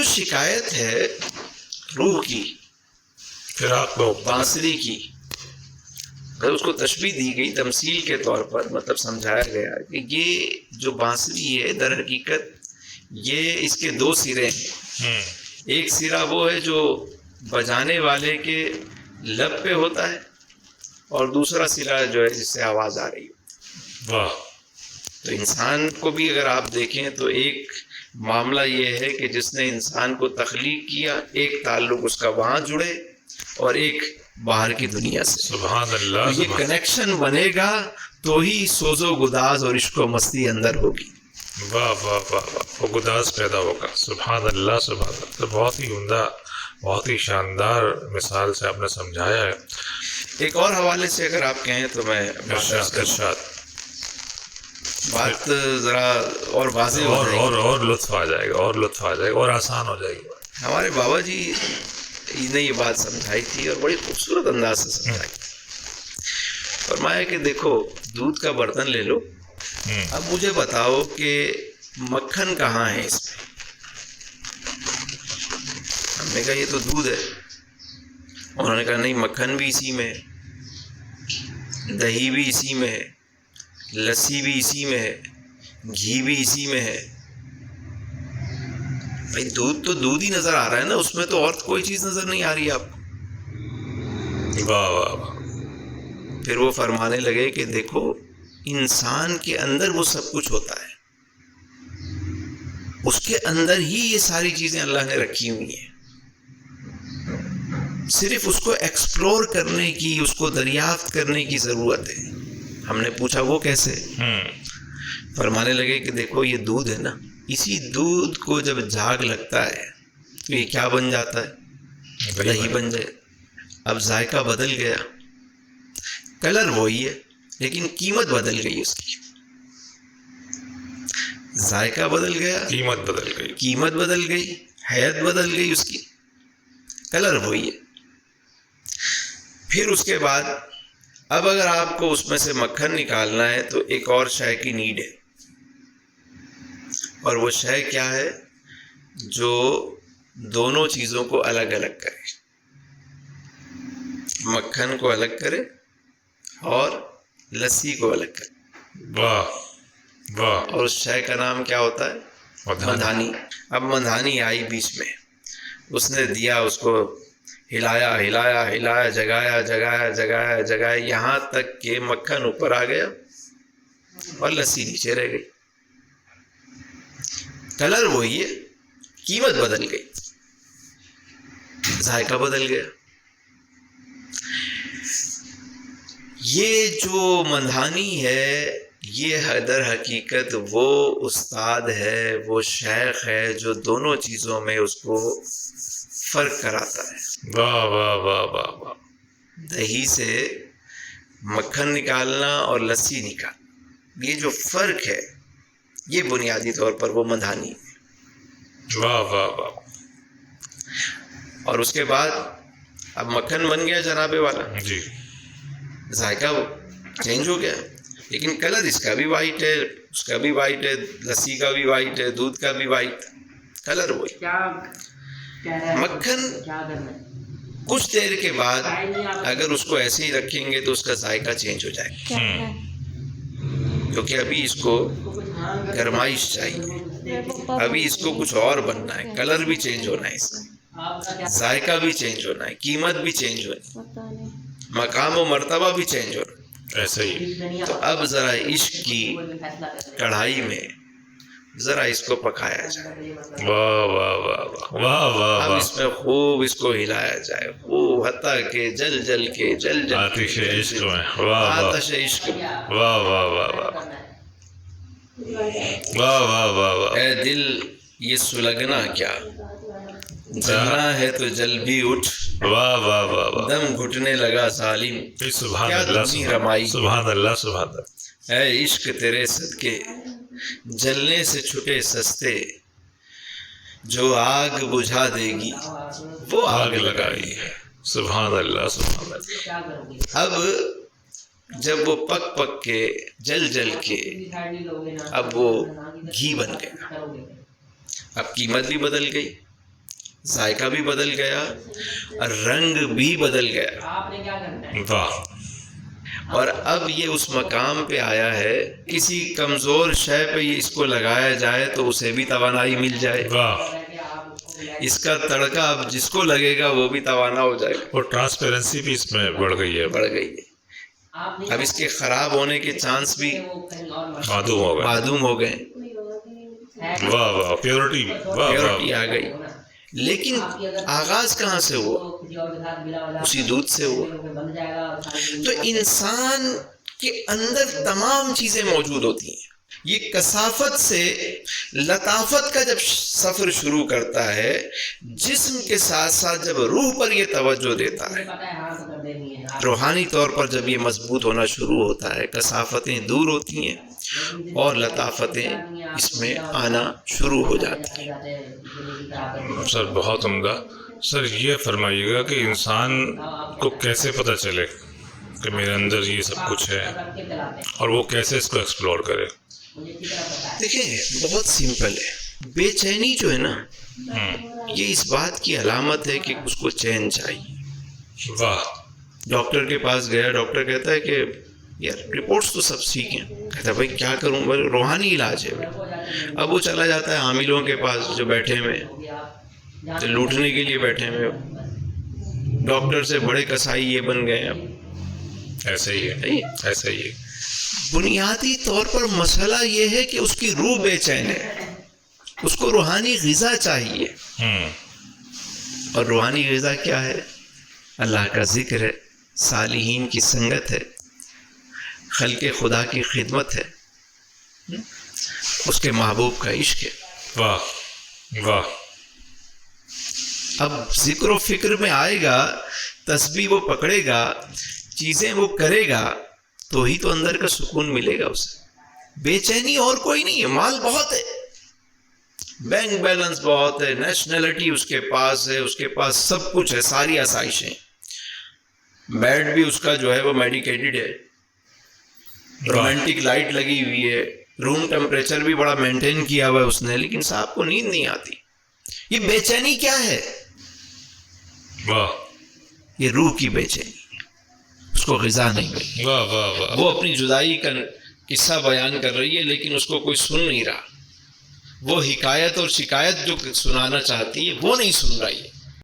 شکایت ہے روح کی، فراق میں بانسری کی، اگر اس کو تشبیہ دی گئی تمثیل کے طور پر، مطلب سمجھایا گیا کہ یہ جو بانسری ہے در حقیقت یہ اس کے دو سرے ہیں. ایک سرا وہ ہے جو بجانے والے کے لب پہ ہوتا ہے، اور دوسرا سرا جو ہے جس سے آواز آ رہی ہے. واہ. تو انسان کو بھی اگر آپ دیکھیں تو ایک معاملہ یہ ہے کہ جس نے انسان کو تخلیق کیا، ایک تعلق اس کا وہاں جڑے اور ایک باہر کی دنیا سے. سبحان اللہ. یہ کنیکشن بنے گا تو ہی سوز و گداز اور عشق و مستی اندر ہوگی. واہ واہ واہ واہ، وہ گداز پیدا ہوگا. سبحان اللہ سبحان اللہ. تو بہت ہی عمدہ، بہت ہی شاندار مثال سے آپ نے سمجھایا ہے. ایک اور حوالے سے اگر آپ کہیں تو میں ارشاد بات ذرا اور واضح ہو جائے گی، اور لطف آ جائے گا، اور لطف آ جائے گا، اور آسان ہو جائے گی. ہمارے بابا جی نے یہ بات سمجھائی تھی اور بڑی خوبصورت انداز سے سمجھائی. فرمایا کہ دیکھو دودھ کا برتن لے لو، اب مجھے بتاؤ کہ مکھن کہاں ہے اس میں. ہم نے کہا یہ تو دودھ ہے. انہوں نے کہا نہیں، مکھن بھی اسی میں ہے، دہی بھی اسی میں ہے، لسی بھی اسی میں ہے، گھی بھی اسی میں ہے. بھائی دودھ تو دودھ ہی نظر آ رہا ہے نا، اس میں تو اور کوئی چیز نظر نہیں آ رہی آپ کو. واہ واہ واہ. پھر وہ فرمانے لگے کہ دیکھو انسان کے اندر وہ سب کچھ ہوتا ہے، اس کے اندر ہی یہ ساری چیزیں اللہ نے رکھی ہوئی ہیں. صرف اس کو ایکسپلور کرنے کی، اس کو دریافت کرنے کی ضرورت ہے. ہم نے پوچھا وہ کیسے؟ فرمانے لگے کہ دیکھو یہ دودھ ہے نا، اسی دودھ کو جب جھاگ لگتا ہے تو یہ کیا بن جاتا ہے؟ دہی بن جائے. اب ذائقہ بدل گیا، کلر وہی ہے لیکن قیمت بدل گئی اس کی. ذائقہ بدل گیا، قیمت بدل گئی، حیت بدل گئی اس کی، کلر وہی ہے. پھر اس کے بعد اب اگر آپ کو اس میں سے مکھن نکالنا ہے تو ایک اور شے کی نیڈ ہے، اور وہ شے کیا ہے؟ جو دونوں چیزوں کو الگ الگ کرے، مکھن کو الگ کرے اور لسی کو الگ کرے. واہ واہ. اور اس شے کا نام کیا ہوتا ہے؟ مندھانی. اب مندھانی آئی بیچ میں، اس نے دیا، اس کو ہلایا ہلایا ہلایا، جگایا جگایا جگایا جگایا، یہاں تک کہ مکھن اوپر آ گیا اور لسی نیچے رہ گئی. کلر وہی ہے، قیمت بدل گئی، ذائقہ بدل گیا. یہ جو مندھانی ہے یہ در حقیقت وہ استاد ہے، وہ شیخ ہے جو دونوں چیزوں میں اس کو فرق کراتا ہے. واہ واہ واہ واہ واہ. دہی سے مکھن نکالنا اور لسی نکالنا، یہ جو فرق ہے یہ بنیادی طور پر وہ مندھانی ہے. واہ واہ واہ. اور اس کے بعد اب مکھن بن گیا جنابے والا، جی. ذائقہ چینج ہو گیا لیکن کلر اس کا بھی وائٹ ہے، اس کا بھی وائٹ ہے، لسی کا بھی وائٹ ہے، دودھ کا بھی وائٹ، کلر وہی. مکھن کچھ دیر کے بعد اگر اس کو ایسے ہی رکھیں گے تو اس کا ذائقہ چینج ہو جائے گا، کیونکہ ابھی اس کو گرمائش چاہیے، ابھی اس کو کچھ اور بننا ہے، کلر بھی چینج ہونا ہے، اس کا ذائقہ بھی چینج ہونا ہے، قیمت بھی چینج ہونی ہے، مقام و مرتبہ بھی چینج ہونا. ایسے ہی. تو اب ذرا عشق کی کڑھائی میں ذرا اس کو پکایا جائے، واہ واہ واہ واہ واہ اب واہ. اس میں خوب اس کو ہلایا جائے، خوب حتیٰ کہ جل جل کے جل جل آتش عشق میں. واہ واہ آتش عشق میں. واہ واہ واہ واہ واہ واہ واہ واہ. اے دل یہ سلگنا کیا، جلنا ہے تو جل بھی اٹھ، واہ واہ واہ واہ. دم گھٹنے لگا ظالم، سبحان کیا اللہ دنی رمائی. سبحان اللہ سبحان اللہ. اے عشق تیرے صدقے جلنے سے چھٹے سستے، جو آگ بجھا دے گی وہ آگ لگائی ہے. سبحان اللہ سبحان اللہ. اب جب وہ پک پک کے جل جل کے اب وہ گھی بن گیا، اب قیمت بھی بدل گئی، ذائقہ بھی بدل گیا اور رنگ بھی بدل گیا. واہ اور اب یہ اس مقام پہ آیا ہے کسی کمزور شے پہ یہ اس کو لگایا جائے تو اسے بھی توانائی مل جائے. واہ. اس کا تڑکا اب جس کو لگے گا وہ بھی توانا ہو جائے گا. اور ٹرانسپیرنسی بھی اس میں بڑھ گئی ہے. بڑھ گئی ہے. اب اس کے خراب ہونے کے چانس بھی معدوم ہو گئے. معدوم ہو گئے. واہ واہ. پیورٹی. واہ پیورٹی واہ. آ گئی. لیکن آغاز کہاں سے ہوا؟ اسی دودھ سے ہوا. تو انسان کے اندر تمام چیزیں موجود ہوتی ہیں. یہ کثافت سے لطافت کا جب سفر شروع کرتا ہے جسم کے ساتھ ساتھ جب روح پر یہ توجہ دیتا ہے روحانی طور پر جب یہ مضبوط ہونا شروع ہوتا ہے کثافتیں دور ہوتی ہیں اور لطافتیں اس میں آنا شروع ہو جاتی ہیں. سر بہت عمدہ. سر یہ فرمائیے گا کہ انسان کو کیسے پتہ چلے کہ میرے اندر یہ سب کچھ ہے اور وہ کیسے اس کو ایکسپلور کرے؟ دیکھیں بہت سمپل ہے. بے چینی جو ہے نا یہ اس بات کی علامت ہے کہ اس کو چین چاہیے. واہ. ڈاکٹر کے پاس گیا, ڈاکٹر کہتا ہے کہ یار رپورٹس تو سب ٹھیک ہیں. کہتا ہے بھائی کیا کروں, بھائی روحانی علاج ہے. اب وہ چلا جاتا ہے عاملوں کے پاس جو بیٹھے ہوئے جو لوٹنے کے لیے بیٹھے ہوئے. ڈاکٹر سے بڑے کسائی یہ بن گئے. اب ایسا ہی ہے. ایسا ہی ہے. بنیادی طور پر مسئلہ یہ ہے کہ اس کی روح بے چین ہے, اس کو روحانی غذا چاہیے. اور روحانی غذا کیا ہے؟ اللہ کا ذکر ہے, صالحین کی سنگت ہے, خلق خدا کی خدمت ہے, اس کے محبوب کا عشق ہے. واہ واہ. اب ذکر و فکر میں آئے گا, تسبیح وہ پکڑے گا, چیزیں وہ کرے گا تو ہی تو اندر کا سکون ملے گا اسے. بے چینی اور کوئی نہیں ہے. مال بہت ہے, بینک بیلنس بہت ہے, نیشنلٹی اس کے پاس ہے, اس کے پاس سب کچھ ہے, ساری آسائشیں. بیڈ بھی اس کا جو ہے وہ میڈیکیٹڈ ہے, رومانٹک لائٹ لگی ہوئی ہے, روم ٹیمپریچر بھی بڑا مینٹین کیا ہوا ہے اس نے, لیکن صاحب کو نیند نہیں آتی. یہ بے چینی کیا ہے؟ واہ. یہ روح کی بے چینی, اس کو غذا نہیں ملی. واہ واہ واہ. وہ اپنی جدائی کا قصہ بیان کر رہی ہے لیکن اس کو کوئی سن نہیں رہا. وہ حکایت اور شکایت جو سنانا چاہتی ہے وہ نہیں سن رہی ہے.